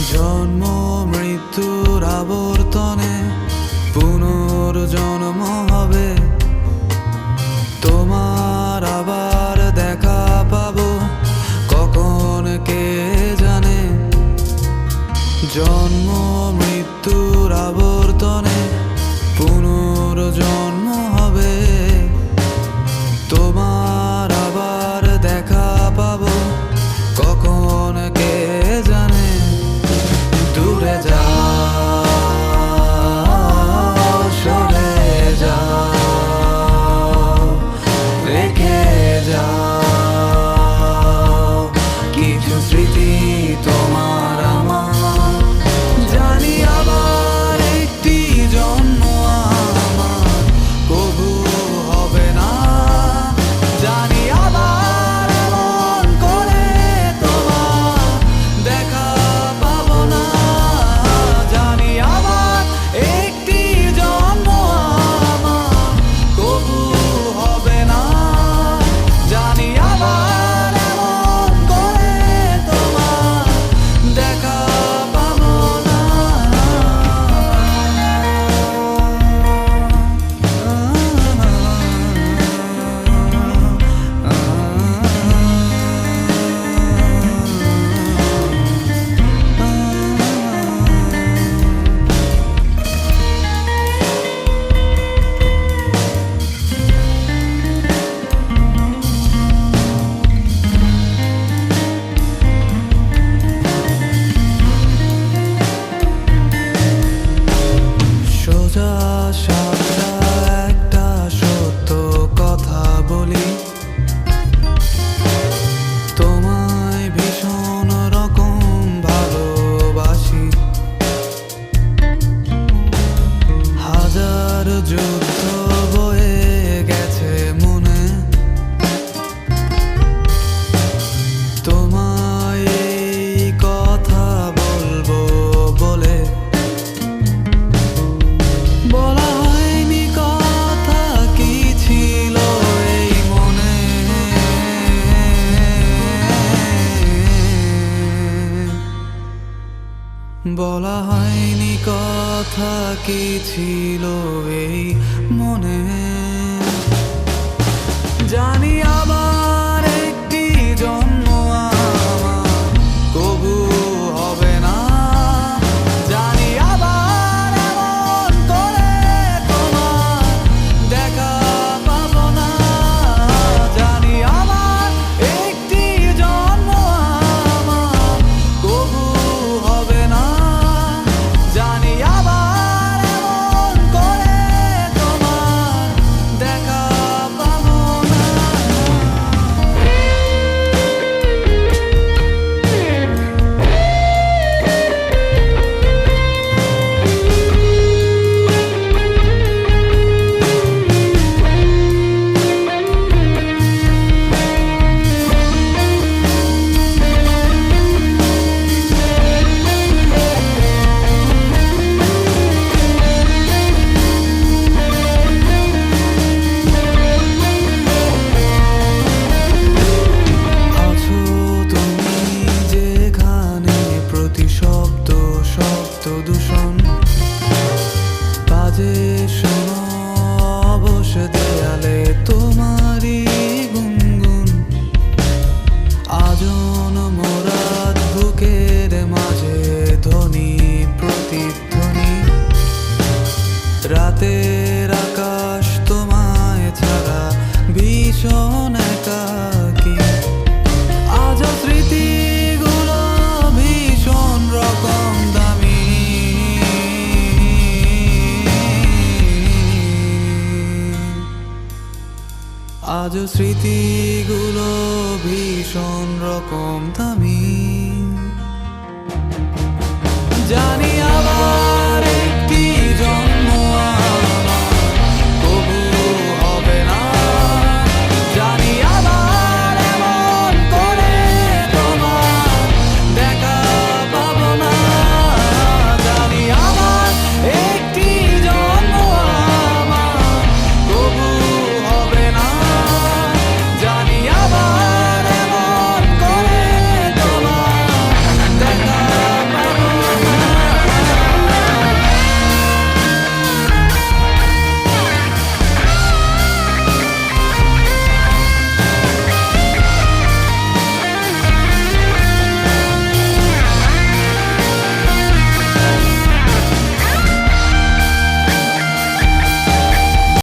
জন্ম মৃত্যুর আবর্তনে পুনর্জন্ম হবে, তোমার আবার দেখা পাবো কখন কে জানে। জন্ম মৃত্যুর আবর্তনে পুনর্জন্ম হবে, তোমার আবার দেখা পাবো কখন কে জানে। দূরে যাও, সরে যাও, রেখে যাও কিছু স্মৃতি তোমার আমার। জানি আবার একটি জন্ম আমার কবু হবে না, জানি আবার এমন করে তোমার দেখা পাবো না। জানি আবার একটি জন্ম আমার কবু হবে না, জানি আবার এমন করে তোমার দেখা পাবো না। সোজা সাপটা একটা সত্য কথা বলি, তোমায় ভীষণ রকম ভালোবাসি। হাজার যুদ্ধ বয়ে গেছে মনে, তোমায় এই কথা বলবো বলে। বলা হয়নি কথা কি ছিল এই মনে, বলা হয়নি কথা কি ছিল এই মনে। জানি আবার একটি জন্ম আমার কবু হবে না, জানি আবার এমন করে তোমার দেখা পাবো না। জানি আবার একটি জন্ম আমার কবু হবে না, জানি আবার এমন করে তোমার দেখা পাবো না। আছো তুমি যেখানে, প্রতি শব্দ শব্দ দূষণ বাজে শোনো অবশ দেয়ালে তোমারই গুনগুন। আজন মোরাদ বুকের মাঝে ধ্বনি প্রতিধ্বনি, রাতের আকাশ তোমায় ছাড়া ভীষণ একাকী। আজও স্মৃতিগুলো ভীষণ রকম দামি, আজও স্মৃতিগুলো ভীষণ রকম দামি। জানি